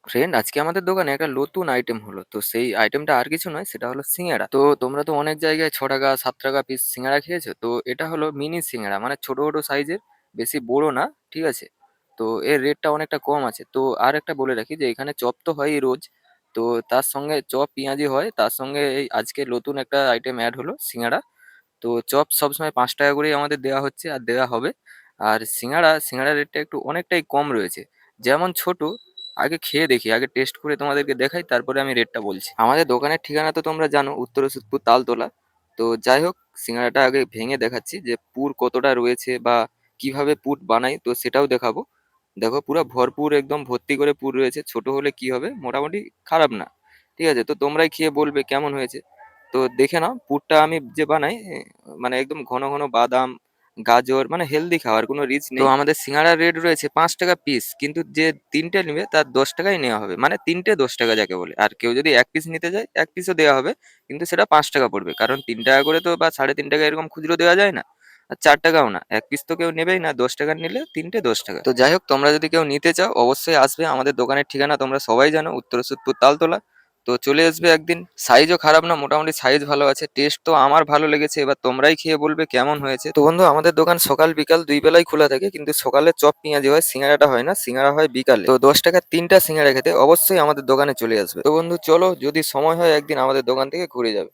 Friend, আজকে আমাদের দোকানে একটা নতুন আইটেম হলো। তো সেই আইটেমটা আর কিছু নয়, সেটা হলো সিঙ্গাড়া। তো তোমরা তো অনেক জায়গায় 6 টাকা 7 টাকা পিস সিঙ্গাড়া খেয়েছো। তো এটা হলো মিনি সিঙ্গাড়া, মানে ছোট ছোট সাইজের, বেশি বড় না। ঠিক আছে। তো এর রেটটা অনেকটা কম আছে। তো আর একটা বলে রাখি যে এখানে চপ তো হয়ই রোজ। তো তার সঙ্গে চপ পেঁয়াজি হয়, তার সঙ্গে এই আজকে নতুন একটা আইটেম অ্যাড হলো সিঙ্গাড়া। তো চপ সবসময় 5 টাকা করেই আমাদের দেওয়া হচ্ছে আর দেওয়া হবে। আর সিঙ্গাড়ার রেটটা একটু অনেকটাই কম রয়েছে। যেমন ছোট, আগে খেয়ে দেখি, আগে টেস্ট করে তোমাদেরকে দেখাই, তারপরে আমি রেটটা বলছি। আমাদের দোকানের ঠিকানা তো তোমরা জানো, উত্তর সুদপুর তালতলা। তো যাই হোক, সিঙ্গাড়াটা আগে ভেঙে দেখাচ্ছি যে পুর কতটা রয়েছে বা কিভাবে পুর বানাই, তো সেটাও দেখাবো। দেখো, পুরো ভরপুর, একদম ভর্তি করে পুর রয়েছে। ছোট হলে কি হবে, মোটামুটি খারাপ না। ঠিক আছে, তো তোমরাই খেয়ে বলবে কেমন হয়েছে। তো দেখে নাও, পুরটা আমি যে বানাই, মানে একদম ঘন ঘন বাদাম, গাজর, মানে হেলদি খাবার, কোনো রিচ নেই। তো আমাদের সিঙ্গাড়ার রেট রয়েছে 5 টাকা পিস, কিন্তু যে তিনটে নেবে তার 10 টাকাই নেওয়া হবে, মানে তিনটে 10 টাকা যাকে বলে। আর কেউ যদি এক পিস নিতে যায়, এক পিসও দেওয়া হবে, কিন্তু সেটা 5 টাকা পড়বে, কারণ 3 টাকা করে তো বা 3.5 টাকা এরকম খুচরো দেওয়া যায় না। আর 4 টাকাও না, এক পিস তো কেউ নেবেই না, 10 টাকার নিলে তিনটে 10 টাকা। তো যাই হোক, তোমরা যদি কেউ নিতে চাও অবশ্যই আসবে। আমাদের দোকানের ঠিকানা তোমরা সবাই জানো, উত্তর সুদপুর তালতলা। তো চলে আসবে একদিন। সাইজও খারাপ না, মোটামুটি সাইজ ভালো আছে। টেস্ট তো আমার ভালো লেগেছে, এবার তোমরাই খেয়ে বলবে কেমন হয়েছে। তো বন্ধু, আমাদের দোকান সকাল বিকাল দুই বেলাই খোলা থাকে, কিন্তু সকালে চপ পেঁয়াজি হয়, সিঙ্গাড়াটা হয় না। সিঙ্গাড়া হয় বিকালে। তো 10 টাকার তিনটা সিঙ্গাড়া খেতে অবশ্যই আমাদের দোকানে চলে আসবে। তো বন্ধু চলো, যদি সময় হয় একদিন আমাদের দোকান থেকে ঘুরে যাবে।